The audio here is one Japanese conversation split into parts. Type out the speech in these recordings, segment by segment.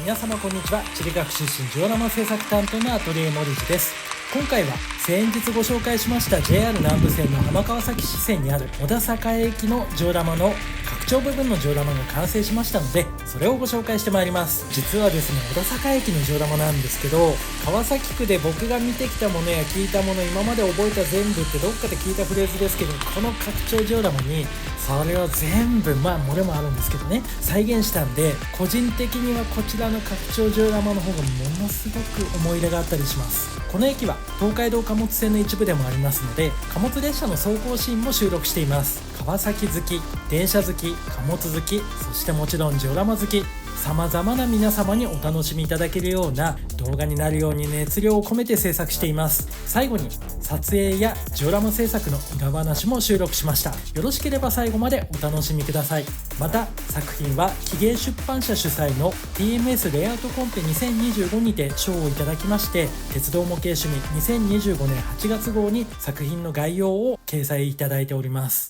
皆様こんにちは。地理学出身ジオラマ制作担当のアトリエモリジです。今回は先日ご紹介しました JR 南武線の浜川崎支線にある小田栄駅のジオラマの拡張部分のジオラマが完成しましたので、それをご紹介してまいります。実はですね、小田栄駅のジオラマなんですけど、川崎区で僕が見てきたものや聞いたもの、今まで覚えた全部ってどっかで聞いたフレーズですけど、この拡張ジオラマにそれを全部漏れもあるんですけどね、再現したんで、個人的にはこちらの拡張ジオラマの方がものすごく思い入れがあったりします。この駅は東海道貨物線の一部でもありますので、貨物列車の走行シーンも収録しています。川崎好き、電車好き、貨物好き、そしてもちろんジオラマ好き、様々な皆様にお楽しみいただけるような動画になるように熱量を込めて制作しています。最後に撮影やジオラマ制作の裏話も収録しました。よろしければ最後までお楽しみください。また作品は紀芸出版社主催の TMS レイアウトコンペ2025にて賞をいただきまして、鉄道模型趣味2025年8月号に作品の概要を掲載いただいております。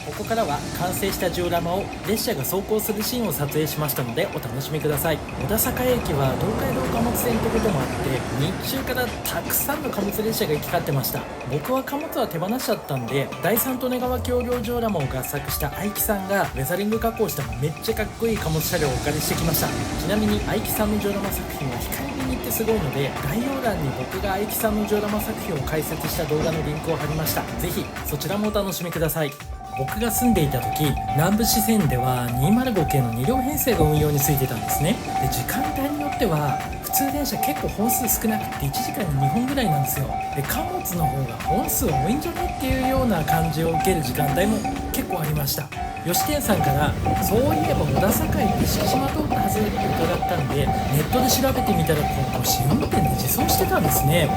ここからは完成したジオラマを列車が走行するシーンを撮影しましたのでお楽しみください。小田栄駅は東海道貨物線ということもあって、日中からたくさんの貨物列車が行き交ってました。僕は貨物は手放しちゃったんで、第三利根川橋梁ジオラマを合作した愛木さんがウェザリング加工しためっちゃかっこいい貨物車両をお借りしてきました。ちなみに愛木さんのジオラマ作品は光見に行ってすごいので、概要欄に僕が愛木さんのジオラマ作品を解説した動画のリンクを貼りました。ぜひそちらもお楽しみください。僕が住んでいた時、南武支線では205系の2両編成が運用についてたんですね。で、時間帯によっては普通電車結構本数少なくて1時間に2本ぐらいなんですよ。で、貨物の方が本数多いんじゃねっていうような感じを受ける時間帯も結構ありました。吉天さんからそういえば小田栄って敷島通ったはずって伺ったんで、ネットで調べてみたらここ試運転で自走してたんですね。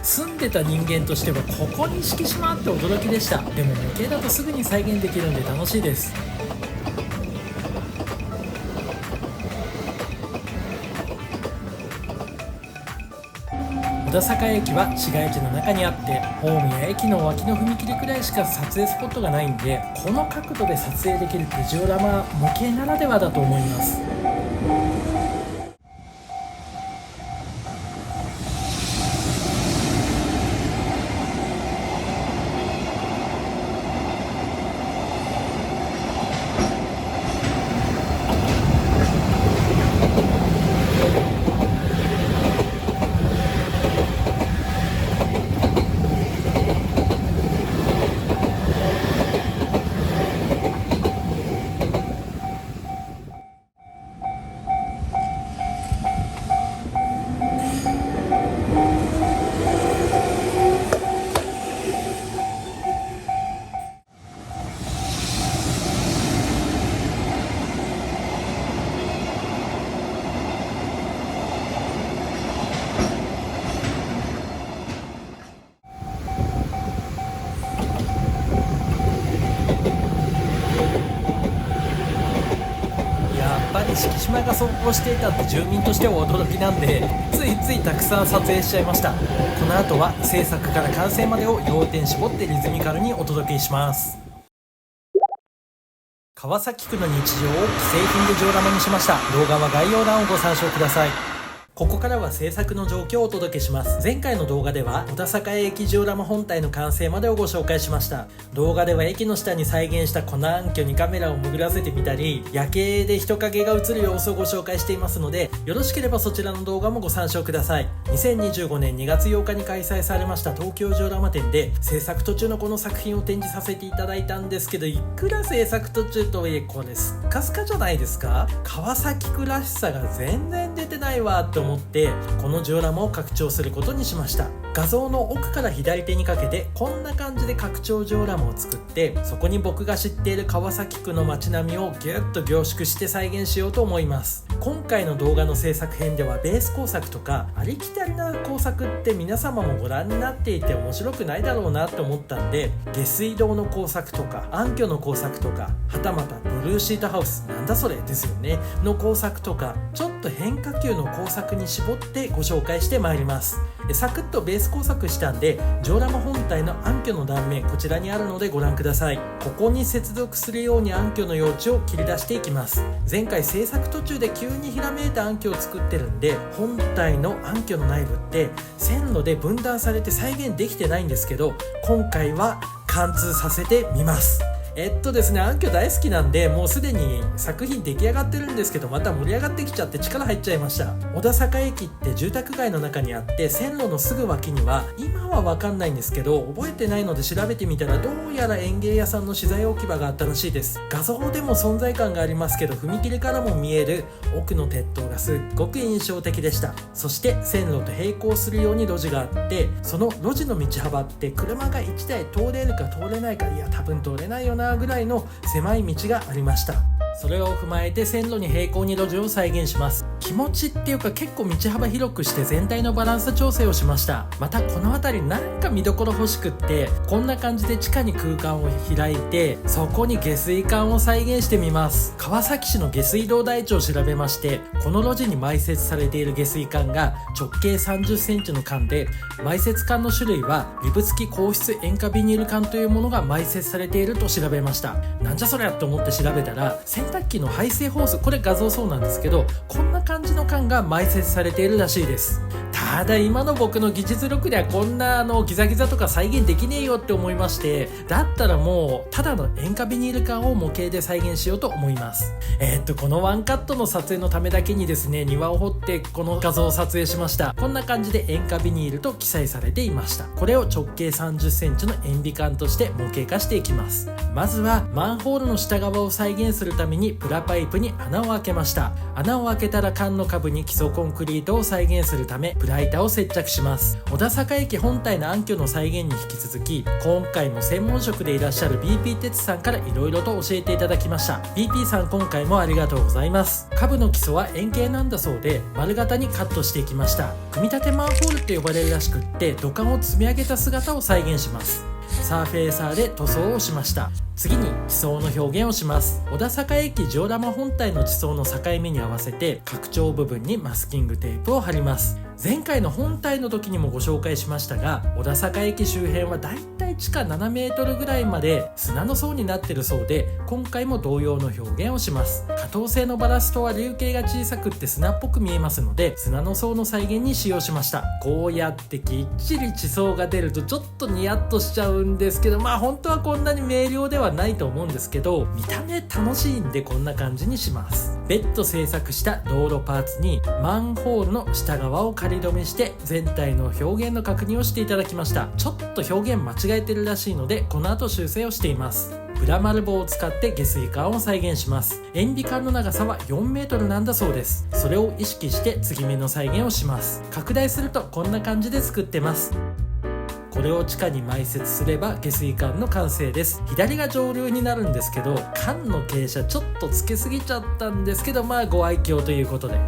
住んでた人間としてはここに敷島って驚きでした。でも模型だとすぐに再現できるんで楽しいです。小田栄駅は市街地の中にあって、ホームや駅の脇の踏切くらいしか撮影スポットがないんで、この角度で撮影できるってジオラマ模型ならではだと思います。敷島が走行していたって住民としては驚きなんで、ついついたくさん撮影しちゃいました。この後は制作から完成までを要点絞ってリズミカルにお届けします。川崎区の日常を既製品でジオラマにしました。動画は概要欄をご参照ください。ここからは制作の状況をお届けします。前回の動画では小田栄駅ジオラマ本体の完成までをご紹介しました。動画では駅の下に再現した粉暗渠にカメラを潜らせてみたり、夜景で人影が映る様子をご紹介していますので、よろしければそちらの動画もご参照ください。2025年2月8日に開催されました東京ジオラマ展で制作途中のこの作品を展示させていただいたんですけど、いくら制作途中とはいえこれスッカスカじゃないですか。川崎区らしさが全然出てないわって思って、このジオラマを拡張することにしました。画像の奥から左手にかけてこんな感じで拡張ジオラマを作って、そこに僕が知っている川崎区の街並みをギュッと凝縮して再現しようと思います。今回の動画の制作編ではベース工作とかありきたりな工作って皆様もご覧になっていて面白くないだろうなと思ったんで、下水道の工作とか暗渠の工作とか、はたまたブルーシートハウスなんだそれですよねの工作とか、ちょっと変化球の工作枠に絞ってご紹介してまいります。サクッとベース工作したんで、ジオラマ本体の暗渠の断面こちらにあるのでご覧ください。ここに接続するように暗渠の用地を切り出していきます。前回制作途中で急にひらめいた暗渠を作ってるんで、本体の暗渠の内部って線路で分断されて再現できてないんですけど、今回は貫通させてみます。ですね、暗渠大好きなんで、もうすでに作品出来上がってるんですけど、また盛り上がってきちゃって力入っちゃいました。小田坂駅って住宅街の中にあって、線路のすぐ脇には今は分かんないんですけど、覚えてないので調べてみたら、どうやら園芸屋さんの資材置き場があったらしいです。画像でも存在感がありますけど、踏切からも見える奥の鉄塔がすっごく印象的でした。そして線路と並行するように路地があって、その路地の道幅って車が1台通れるか通れないか、いや多分通れないよなぐらいの狭い道がありました。それを踏まえて線路に平行に路地を再現します。気持ちっていうか、結構道幅広くして全体のバランス調整をしました。またこの辺りなんか見どころ欲しくって、こんな感じで地下に空間を開いて、そこに下水管を再現してみます。川崎市の下水道台帳を調べまして、この路地に埋設されている下水管が直径30センチの管で、埋設管の種類はリブ付き硬質塩化ビニール管というものが埋設されていると調べました。なんじゃそりゃと思って調べたら、洗濯機の排水ホース、これ画像そうなんですけど、こんな感じの管が埋設されているらしいです。ただ今の僕の技術力ではこんなギザギザとか再現できねえよって思いまして、だったらもうただの塩化ビニール管を模型で再現しようと思います。このワンカットの撮影のためだけにですね、庭を掘ってこの画像を撮影しました。こんな感じで塩化ビニールと記載されていました。これを直径30センチの塩ビ管として模型化していきます。まずはマンホールの下側を再現するためにプラパイプに穴を開けました。穴を開けたら管の下部に基礎コンクリートを再現するためプラ板を接着します。小田坂駅本体の暗渠の再現に引き続き、今回も専門職でいらっしゃる BP 鉄さんから色々と教えていただきました。 BP さん、今回もありがとうございます。下部の基礎は円形なんだそうで、丸型にカットしていきました。組み立てマンホールって呼ばれるらしくって、土管を積み上げた姿を再現します。サーフェーサーで塗装をしました。次に地層の表現をします。小田坂駅ジオラマ本体の地層の境目に合わせて拡張部分にマスキングテープを貼ります。前回の本体の時にもご紹介しましたが、小田坂駅周辺はだいたい地下7メートルぐらいまで砂の層になっているそうで、今回も同様の表現をします。可動性のバラストは粒径が小さくって砂っぽく見えますので、砂の層の再現に使用しました。こうやってきっちり地層が出るとちょっとニヤッとしちゃうんですけど、本当はこんなに明瞭ではないと思うんですけど、見た目楽しいんでこんな感じにします。別途製作した道路パーツにマンホールの下側を仮止めして全体の表現の確認をしていただきました。ちょっと表現間違えてるらしいので、この後修正をしています。プラ丸棒を使って下水管を再現します。塩ビ管の長さは4メートルなんだそうです。それを意識して継ぎ目の再現をします。拡大するとこんな感じで作ってます。これを地下に埋設すれば下水管の完成です。左が上流になるんですけど、管の傾斜ちょっとつけすぎちゃったんですけど、ご愛嬌ということで。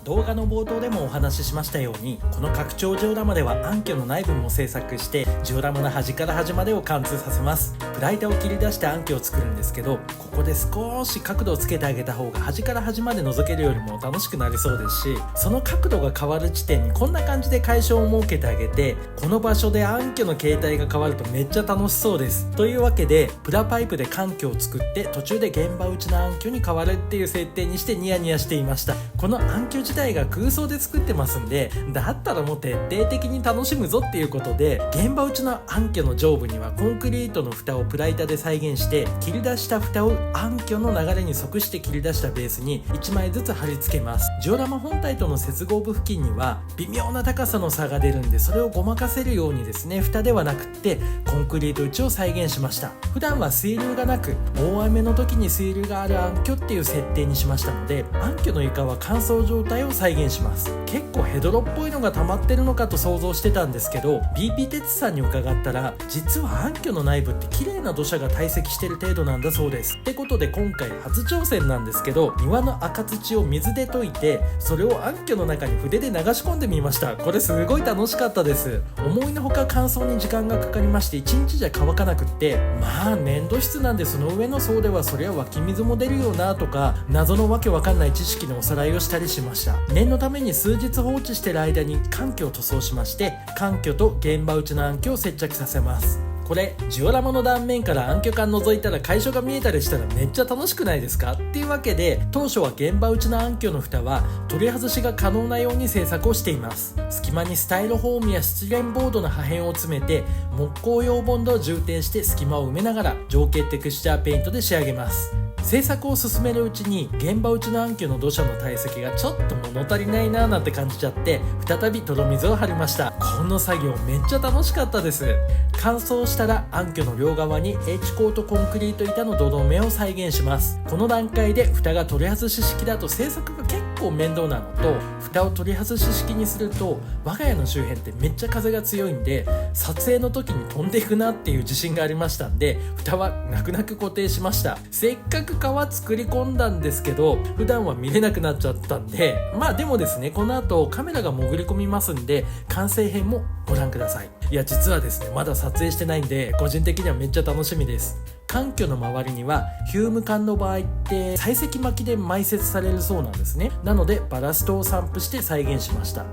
動画の冒頭でもお話ししましたように、この拡張ジオラマでは暗渠の内部も制作してジオラマの端から端までを貫通させます。プラ板を切り出して暗渠を作るんですけど、ここで少し角度をつけてあげた方が端から端まで覗けるよりも楽しくなりそうですし、その角度が変わる地点にこんな感じで解消を設けてあげて、この場所で暗渠の形態が変わるとめっちゃ楽しそうです。というわけでプラパイプで環境を作って途中で現場打ちの暗渠に変わるっていう設定にしてニヤニヤしていました。この暗渠自体が空想で作ってますんで、だったらもう徹底的に楽しむぞっていうことで、現場打ちの暗渠の上部にはコンクリートの蓋をプラ板で再現して、切り出した蓋を暗渠の流れに即して切り出したベースに1枚ずつ貼り付けます。ジオラマ本体との接合部付近には微妙な高さの差が出るんで、それをごまかせるようにですね、蓋ではなくってコンクリート打ちを再現しました。普段は水流がなく、大雨の時に水流がある暗渠っていう設定にしましたので、暗渠の床は乾燥状態を再現します。結構ヘドロっぽいのが溜まってるのかと想像してたんですけど、 BP 鉄さんに伺ったら、実は暗渠の内部って綺麗麗な土砂が堆積してる程度なんだそうです。ってことで今回初挑戦なんですけど、庭の赤土を水で溶いて、それを暗渠の中に筆で流し込んでみました。これすごい楽しかったです。思いのほか乾燥に時間がかかりまして、1日じゃ乾かなくって、まあ粘土質なんで、その上の層ではそりゃ湧き水も出るよなとか、謎のわけわかんない知識のおさらいをしたりしました。念のために数日放置してる間に環境を塗装しまして、環境と現場打ちの暗渠を接着させます。これジオラマの断面から暗渠管覗いたら会所が見えたりしたらめっちゃ楽しくないですか？っていうわけで、当初は現場打ちの暗渠の蓋は取り外しが可能なように製作をしています。隙間にスタイロフォームやスチレンボードの破片を詰めて、木工用ボンドを充填して隙間を埋めながら情景テクスチャーペイントで仕上げます。制作を進めるうちに現場打ちの暗渠の土砂の堆積がちょっと物足りないなーなんて感じちゃって、再び泥水を張りました。この作業めっちゃ楽しかったです。乾燥したら暗渠の両側に H コートコンクリート板の土留めを再現します。この段階で蓋が取り外し式だと製作が結構面倒なのと、蓋を取り外し式にすると我が家の周辺ってめっちゃ風が強いんで、撮影の時に飛んでいくなっていう自信がありましたんで、蓋は泣く泣く固定しました。せっかく皮作り込んだんですけど、普段は見れなくなっちゃったんで、まあでもですね、この後カメラが潜り込みますんで、完成編もご覧ください。いや実はですね、まだ撮影してないんで個人的にはめっちゃ楽しみです。環境の周りにはヒューム管の場合って砕石巻きで埋設されるそうなんですね。なのでバラストを散布して再現しました。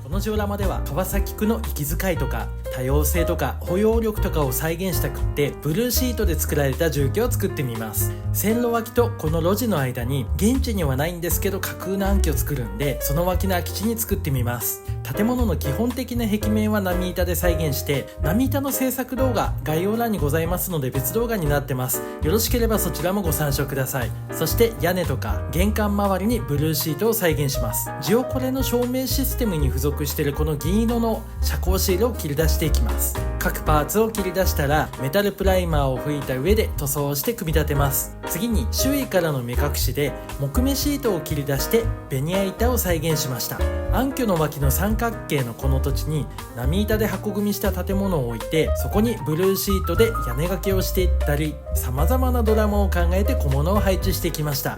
このジオラマでは川崎区の息遣いとか多様性とか包容力とかを再現したくって、ブルーシートで作られた住居を作ってみます。線路脇とこの路地の間に現地にはないんですけど架空の暗渠を作るんで、その脇の空き地に作ってみます。建物の基本的な壁面は波板で再現して、波板の制作動画概要欄にございますので別動画になってます。よろしければそちらもご参照ください。そして屋根とか玄関周りにブルーシートを再現します。ジオコレの照明システムに付属しているこの銀色の遮光シールを切り出していきます。各パーツを切り出したらメタルプライマーを吹いた上で塗装をして組み立てます。次に周囲からの目隠しで木目シートを切り出してベニヤ板を再現しました。暗渠の脇の三角形のこの土地に波板で箱組みした建物を置いて、そこにブルーシートで屋根掛けをしていったり、様々なドラマを考えて小物を配置してきました。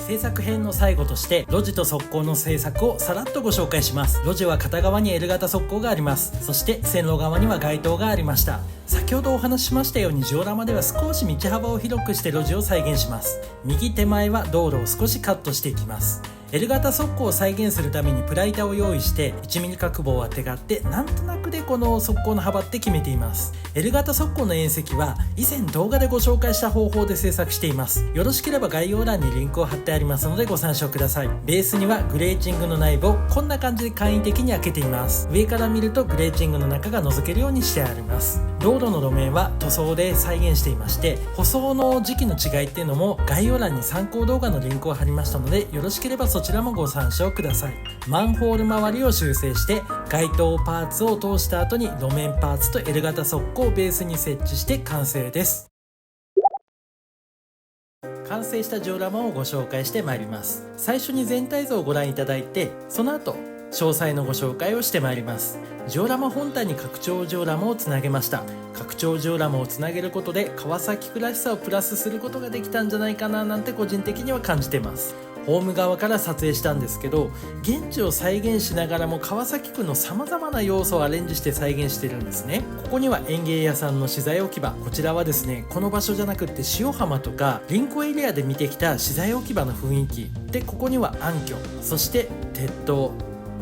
制作編の最後として路地と側溝の制作をさらっとご紹介します。路地は片側に L 型側溝があります。そして線路側には街灯がありました。先ほどお話ししましたようにジオラマでは少し道幅を広くして路地を再現します。右手前は道路を少しカットしていきます。L 型側溝を再現するためにプラ板を用意して1ミリ角棒をあてがって、なんとなくでこの側溝の幅って決めています。 L 型側溝の縁石は以前動画でご紹介した方法で制作しています。よろしければ概要欄にリンクを貼ってありますのでご参照ください。ベースにはグレーチングの内部をこんな感じで簡易的に開けています。上から見るとグレーチングの中が覗けるようにしてあります。道路の路面は塗装で再現していまして、舗装の時期の違いっていうのも概要欄に参考動画のリンクを貼りましたので、よろしければそちらもご参照ください。マンホール周りを修正して街灯パーツを通した後に路面パーツと L 型側溝をベースに設置して完成です。完成したジオラマをご紹介してまいります。最初に全体像をご覧いただいて、その後詳細のご紹介をしてまいります。ジオラマ本体に拡張ジオラマをつなげました。拡張ジオラマをつなげることで川崎区らしさをプラスすることができたんじゃないかななんて個人的には感じてます。ホーム側から撮影したんですけど、現地を再現しながらも川崎区の様々な要素をアレンジして再現してるんですね。ここには園芸屋さんの資材置き場、こちらはですね、この場所じゃなくって塩浜とか林庫エリアで見てきた資材置き場の雰囲気で、ここには暗渠、そして鉄塔、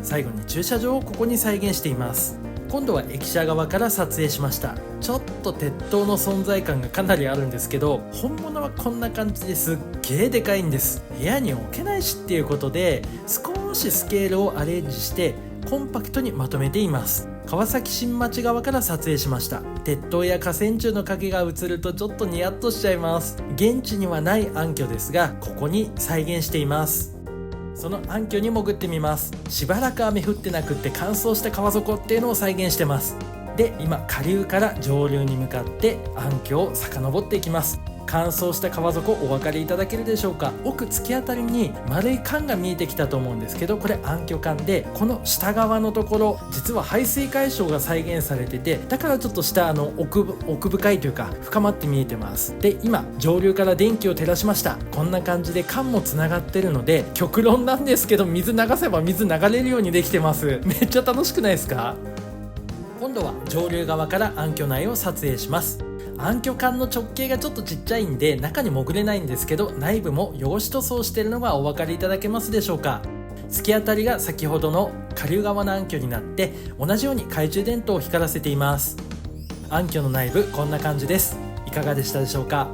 最後に駐車場をここに再現しています。今度は駅舎側から撮影しました。ちょっと鉄塔の存在感がかなりあるんですけど、本物はこんな感じですっげーでかいんです。部屋に置けないしっていうことで少しスケールをアレンジしてコンパクトにまとめています。川崎新町側から撮影しました。鉄塔や河川柱の影が映るとちょっとニヤッとしちゃいます。現地にはない暗渠ですが、ここに再現しています。その暗渠に潜ってみます。しばらく雨降ってなくって乾燥した川底っていうのを再現してます。で、今下流から上流に向かって暗渠を遡っていきます。乾燥した川底お分かりいただけるでしょうか。奥突き当たりに丸い管が見えてきたと思うんですけど、これ暗渠管で、この下側のところ実は排水解消が再現されてて、だからちょっと下奥深いというか深まって見えてます。で今上流から電気を照らしました。こんな感じで管もつながってるので、極論なんですけど水流せば水流れるようにできてます。めっちゃ楽しくないですか。今度は上流側から暗渠内を撮影します。暗渠管の直径がちょっとちっちゃいんで中に潜れないんですけど、内部も汚し塗装しているのがお分かりいただけますでしょうか。突き当たりが先ほどの下流側の暗渠になって、同じように懐中電灯を光らせています。暗渠の内部こんな感じです。いかがでしたでしょうか。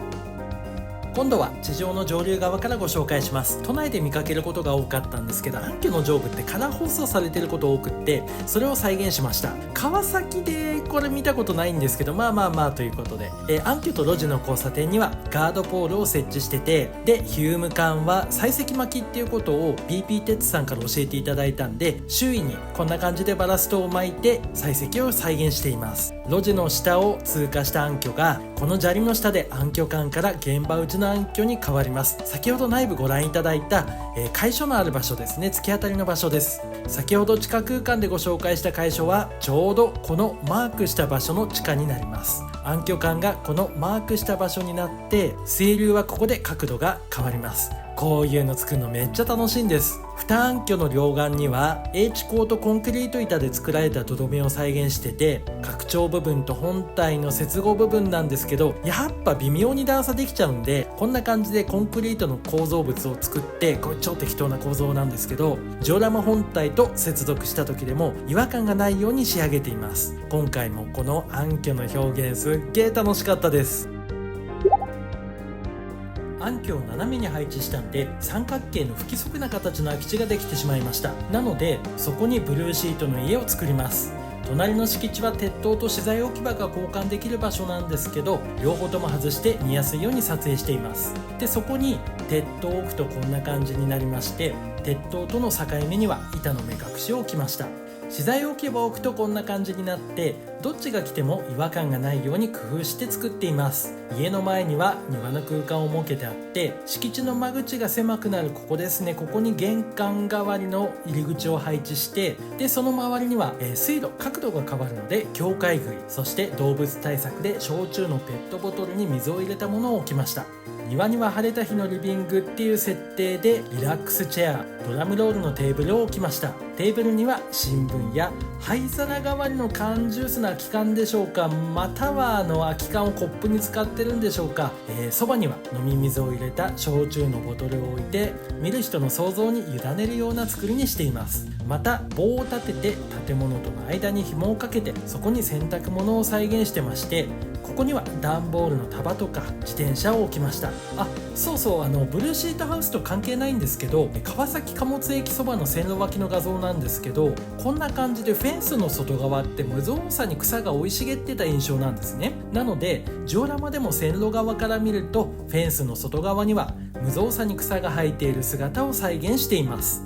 今度は地上の上流側からご紹介します。都内で見かけることが多かったんですけど、暗渠の上部ってカラー放送されてること多くって、それを再現しました。川崎でこれ見たことないんですけど、まあということで、暗渠と路地の交差点にはガードポールを設置してて、でヒューム管は採石巻きっていうことを BP 鉄さんから教えていただいたんで、周囲にこんな感じでバラストを巻いて採石を再現しています。路地の下を通過した暗渠がこの砂利の下で暗渠管から現場打ちの暗渠に変わります。先ほど内部ご覧いただいた、会所のある場所ですね。突き当たりの場所です。先ほど地下空間でご紹介した会所はちょうどこのマークした場所の地下になります。暗渠管がこのマークした場所になって、水流はここで角度が変わります。こういうの作るのめっちゃ楽しいんです。二暗渠の両岸には H コートコンクリート板で作られた土留めを再現してて、拡張部分と本体の接合部分なんですけど、やっぱ微妙に段差できちゃうんで、こんな感じでコンクリートの構造物を作って、これ超適当な構造なんですけど、ジオラマ本体と接続した時でも違和感がないように仕上げています。今回もこの暗渠の表現すっげー楽しかったです。暗渠を斜めに配置したんで、三角形の不規則な形の空き地ができてしまいました。なのでそこにブルーシートの家を作ります。隣の敷地は鉄塔と資材置き場が交換できる場所なんですけど、両方とも外して見やすいように撮影しています。でそこに鉄塔を置くとこんな感じになりまして、鉄塔との境目には板の目隠しを置きました。資材置き場を置くとこんな感じになって、どっちが来ても違和感がないように工夫して作っています。家の前には庭の空間を設けてあって、敷地の間口が狭くなるここですね、ここに玄関代わりの入り口を配置して、でその周りには、水路角度が変わるので境界杭、そして動物対策で焼酎のペットボトルに水を入れたものを置きました。庭には晴れた日のリビングっていう設定でリラックスチェア、ドラムロールのテーブルを置きました。テーブルには新聞や灰皿代わりの缶ジュースの空き缶でしょうか、または空き缶をコップに使ってるんでしょうか、そばには飲み水を入れた焼酎のボトルを置いて、見る人の想像に委ねるような作りにしています。また棒を立てて建物との間に紐をかけて、そこに洗濯物を再現してまして、ここには段ボールの束とか自転車を置きました。そうブルーシートハウスと関係ないんですけど、川崎貨物駅そばの線路脇の画像なんですけど、こんな感じでフェンスの外側って無造作に草が生い茂ってた印象なんですね。なのでジオラマでも線路側から見ると、フェンスの外側には無造作に草が生えている姿を再現しています。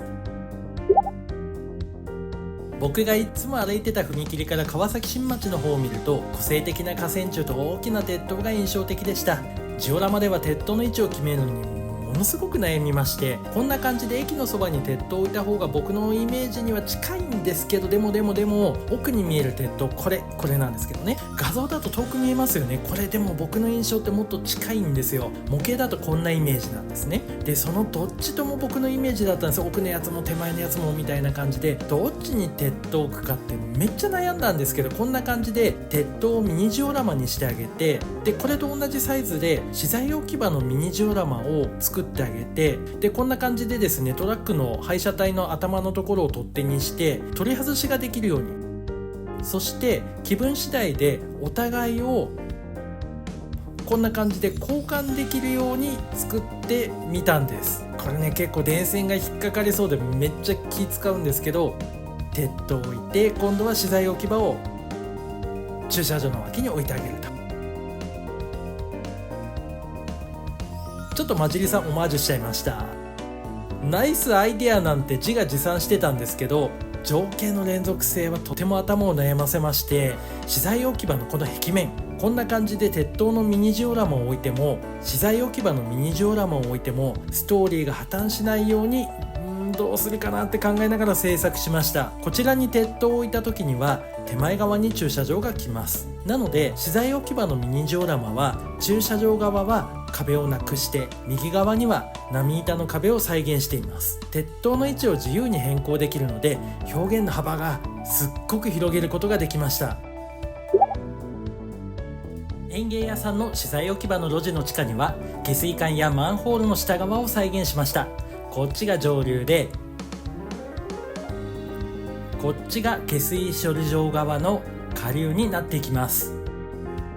僕がいつも歩いてた踏切から川崎新町の方を見ると、個性的な河川柱と大きな鉄塔が印象的でした。ジオラマでは鉄塔の位置を決めるのにものすごく悩みまして、こんな感じで駅のそばに鉄塔を置いた方が僕のイメージには近いんですけど、でも奥に見える鉄塔、これなんですけどね、画像だと遠く見えますよね。これでも僕の印象ってもっと近いんですよ。模型だとこんなイメージなんですね。でそのどっちとも僕のイメージだったんですよ。奥のやつも手前のやつもみたいな感じで、どっちに鉄塔を置くかってめっちゃ悩んだんですけど、こんな感じで鉄塔をミニジオラマにしてあげて、でこれと同じサイズで資材置き場のミニジオラマを作ってあげて、でこんな感じでですね、トラックの廃車体の頭のところを取っ手にして取り外しができるように、そして気分次第でお互いをこんな感じで交換できるように作ってみたんです。これね、結構電線が引っかかりそうでめっちゃ気使うんですけど、鉄塔を置いて今度は資材置き場を駐車場の脇に置いてあげると。ちょっと混じりさんオマージュしちゃいました。ナイスアイデアなんて自画自賛してたんですけど、情景の連続性はとても頭を悩ませまして、資材置き場のこの壁面、こんな感じで鉄塔のミニジオラマを置いても、資材置き場のミニジオラマを置いてもストーリーが破綻しないようにどうするかなって考えながら制作しました。こちらに鉄塔を置いた時には手前側に駐車場が来ます。なので資材置き場のミニジオラマは駐車場側は壁をなくして、右側には波板の壁を再現しています。鉄塔の位置を自由に変更できるので表現の幅がすっごく広げることができました。園芸屋さんの資材置き場の路地の地下には下水管やマンホールの下側を再現しました。こっちが上流で、こっちが下水処理場側の下流になっていきます。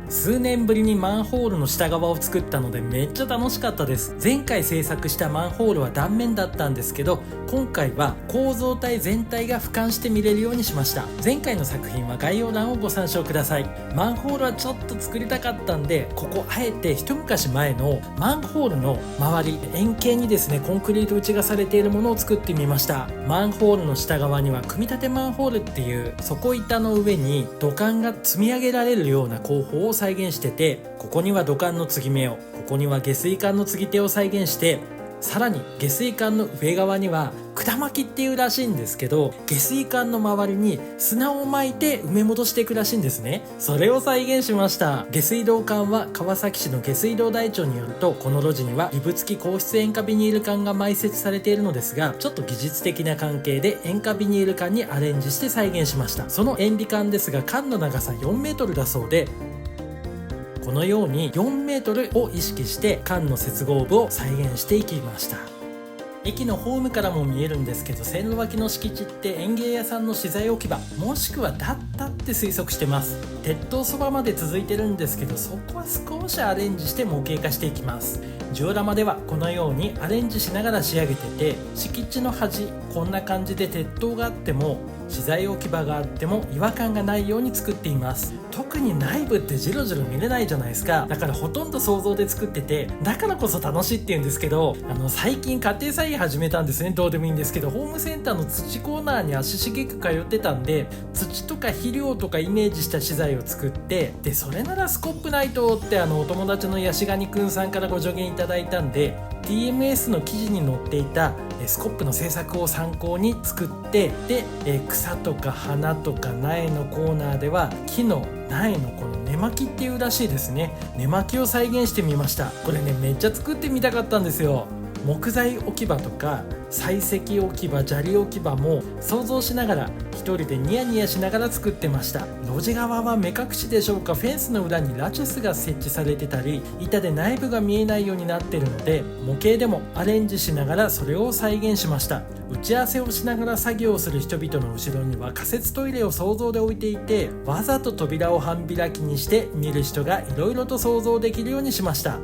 数年ぶりにマンホールの下側を作ったのでめっちゃ楽しかったです。前回制作したマンホールは断面だったんですけど、今回は構造体全体が俯瞰して見れるようにしました。前回の作品は概要欄をご参照ください。マンホールはちょっと作りたかったんで、ここあえて一昔前のマンホールの周り円形にですね、コンクリート打ちがされているものを作ってみました。マンホールの下側には組み立てマンホールっていう底板の上に土管が積み上げられるような工法を再現してて、ここには土管の継ぎ目を、ここには下水管の継ぎ手を再現して、さらに下水管の上側には管巻きっていうらしいんですけど、下水管の周りに砂を巻いて埋め戻していくらしいんですね。それを再現しました。下水道管は川崎市の下水道台帳によると、この路地には異物付き硬質塩化ビニール管が埋設されているのですが、ちょっと技術的な関係で塩化ビニール管にアレンジして再現しました。その塩ビ管ですが、管の長さ4メートルだそうで、このように4メートルを意識して管の接合部を再現していきました。駅のホームからも見えるんですけど、線路脇の敷地って園芸屋さんの資材置き場、もしくはだったって推測してます。鉄塔そばまで続いてるんですけど、そこは少しアレンジして模型化していきます。ジオラマではこのようにアレンジしながら仕上げてて、敷地の端こんな感じで鉄塔があっても資材置き場があっても違和感がないように作っています。特に内部ってジロジロ見れないじゃないですか。だからほとんど想像で作ってて、だからこそ楽しいって言うんですけど、最近家庭菜園始めたんですね。どうでもいいんですけど、ホームセンターの土コーナーに足しげく通ってたんで、土とか肥料とかイメージした資材を作って、でそれならスコップないとってお友達のヤシガニくんさんからご助言いただいたんで、 TMS の記事に載っていたスコップの製作を参考に作って、で草とか花とか苗のコーナーでは木の苗のこの根巻きっていうらしいですね。根巻きを再現してみました。これね、めっちゃ作ってみたかったんですよ。木材置き場とか採石置き場、砂利置き場も想像しながら一人でニヤニヤしながら作ってました。路地側は目隠しでしょうか、フェンスの裏にラチュスが設置されてたり、板で内部が見えないようになってるので、模型でもアレンジしながらそれを再現しました。打ち合わせをしながら作業をする人々の後ろには仮設トイレを想像で置いていて、わざと扉を半開きにして見る人がいろいろと想像できるようにしました。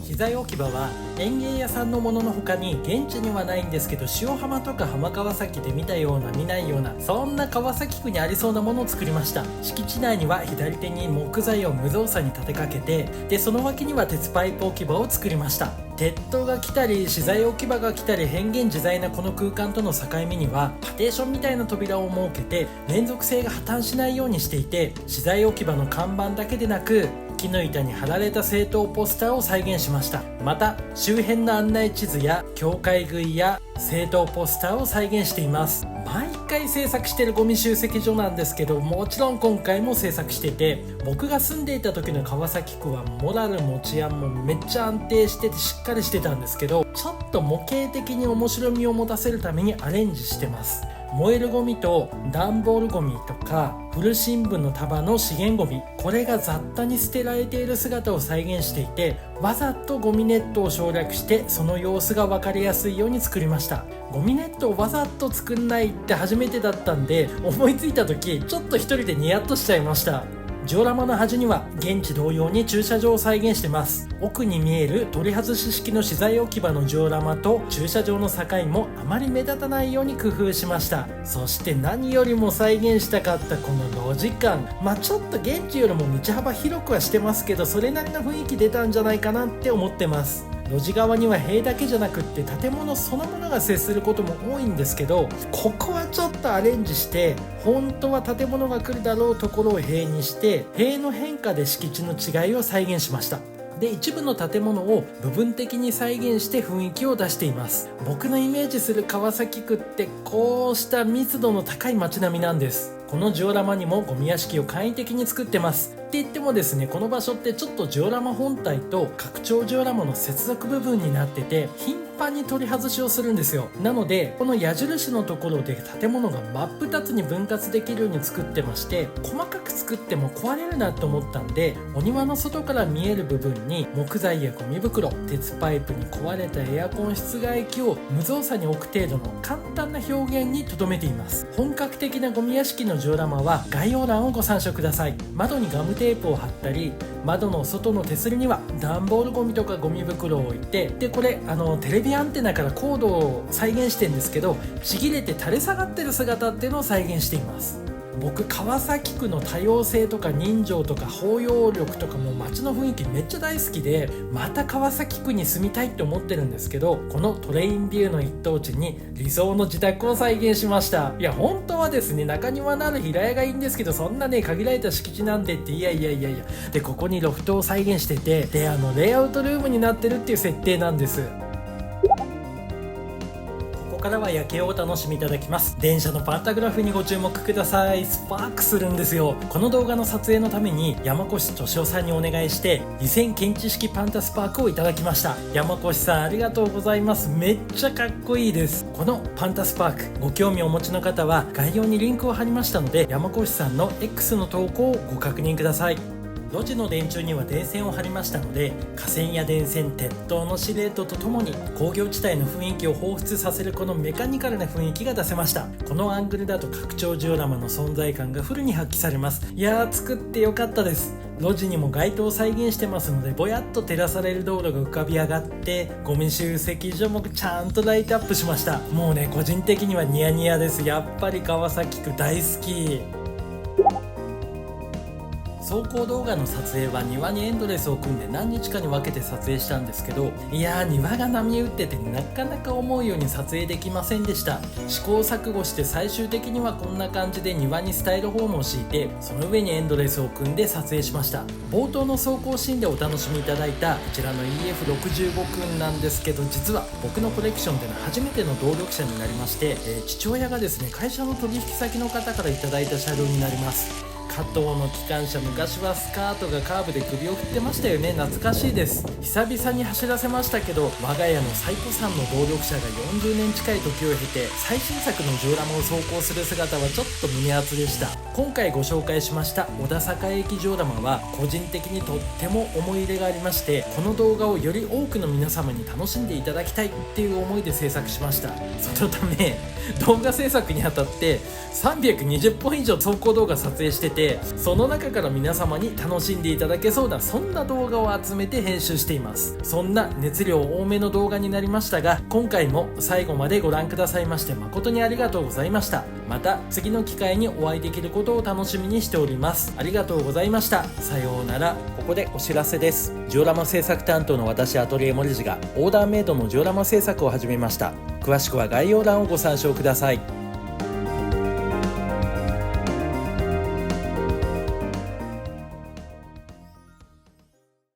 資材置き場は園芸屋さんのものの他に現地にはないんですけど、塩浜とか浜川崎で見たような見ないような、そんな川崎区にありそうなものを作りました。敷地内には左手に木材を無造作に立てかけて、でその脇には鉄パイプ置き場を作りました。鉄塔が来たり資材置き場が来たり変幻自在なこの空間との境目にはパテーションみたいな扉を設けて連続性が破綻しないようにしていて、資材置き場の看板だけでなく木の板に貼られた政党ポスターを再現しました。また周辺の案内地図や境界杭や政党ポスターを再現しています。毎回制作しているゴミ集積所なんですけど、もちろん今回も制作していて、僕が住んでいた時の川崎区はモラルも治安もめっちゃ安定しててしっかりしてたんですけど、ちょっと模型的に面白みを持たせるためにアレンジしてます。燃えるゴミと段ボールゴミとか古新聞の束の資源ゴミ、これが雑多に捨てられている姿を再現していて、わざとゴミネットを省略してその様子が分かりやすいように作りました。ゴミネットをわざと作んないって初めてだったんで、思いついた時ちょっと一人でニヤッとしちゃいました。ジオラマの端には現地同様に駐車場を再現してます。奥に見える取り外し式の資材置き場のジオラマと駐車場の境もあまり目立たないように工夫しました。そして何よりも再現したかったこの路地感、ちょっと現地よりも道幅広くはしてますけど、それなりの雰囲気出たんじゃないかなって思ってます。路地側には塀だけじゃなくって建物そのものが接することも多いんですけど、ここはちょっとアレンジして本当は建物が来るだろうところを塀にして塀の変化で敷地の違いを再現しました。で、一部の建物を部分的に再現して雰囲気を出しています。僕のイメージする川崎区ってこうした密度の高い街並みなんです。このジオラマにもゴミ屋敷を簡易的に作ってます。って言ってもですね、この場所ってちょっとジオラマ本体と拡張ジオラマの接続部分になってて頻繁に取り外しをするんですよ。なのでこの矢印のところで建物が真っ二つに分割できるように作ってまして、細かく作っても壊れるなと思ったんで、お庭の外から見える部分に木材やゴミ袋、鉄パイプに壊れたエアコン室外機を無造作に置く程度の簡単な表現にとどめています。本格的なゴミ屋敷のジオラマは概要欄をご参照ください。窓にガムテープを貼ったり、窓の外の手すりには段ボールゴミとかゴミ袋を置いて、でこれテレビアンテナからコードを再現してるんですけど、ちぎれて垂れ下がってる姿っていうのを再現しています。僕川崎区の多様性とか人情とか包容力とかも街の雰囲気めっちゃ大好きで、また川崎区に住みたいって思ってるんですけど、このトレインビューの一等地に理想の自宅を再現しました。いや本当はですね、中庭のある平屋がいいんですけど、そんなね限られた敷地なんでっていやで、ここにロフトを再現してて、でレイアウトルームになってるっていう設定なんです。ここからは夜景をお楽しみいただきます。電車のパンタグラフにご注目ください。スパークするんですよ。この動画の撮影のために山越俊夫さんにお願いして2000検知式パンタスパークをいただきました。山越さんありがとうございます。めっちゃかっこいいです。このパンタスパークご興味をお持ちの方は概要にリンクを貼りましたので、山越さんの X の投稿をご確認ください。路地の電柱には電線を張りましたので、架線や電線、鉄塔のシルエットとともに工業地帯の雰囲気を彷彿させるこのメカニカルな雰囲気が出せました。このアングルだと拡張ジオラマの存在感がフルに発揮されます。いやー作ってよかったです。路地にも街灯を再現してますので、ぼやっと照らされる道路が浮かび上がって、ゴミ集積所もちゃんとライトアップしました。もうね個人的にはニヤニヤです。やっぱり川崎区大好き。走行動画の撮影は庭にエンドレスを組んで何日かに分けて撮影したんですけど、いやー庭が波打っててなかなか思うように撮影できませんでした。試行錯誤して最終的にはこんな感じで庭にスタイロフォームを敷いて、その上にエンドレスを組んで撮影しました。冒頭の走行シーンでお楽しみいただいたこちらの EF65 くんなんですけど、実は僕のコレクションでの初めての同録車になりまして、父親がですね会社の取引先の方からいただいた車両になります。加藤の機関車、昔はスカートがカーブで首を振ってましたよね。懐かしいです。久々に走らせましたけど、我が家の斉藤さんの動力車が40年近い時を経て最新作のジオラマを走行する姿はちょっと胸熱でした。今回ご紹介しました小田栄駅ジオラマは個人的にとっても思い入れがありまして、この動画をより多くの皆様に楽しんでいただきたいっていう思いで制作しました。そのため動画制作にあたって320本以上走行動画撮影してて、その中から皆様に楽しんでいただけそうなそんな動画を集めて編集しています。そんな熱量多めの動画になりましたが、今回も最後までご覧くださいまして誠にありがとうございました。また次の機会にお会いできることを楽しみにしております。ありがとうございました。さようなら。ここでお知らせです。ジオラマ制作担当の私アトリエ森次がオーダーメイドのジオラマ制作を始めました。詳しくは概要欄をご参照ください。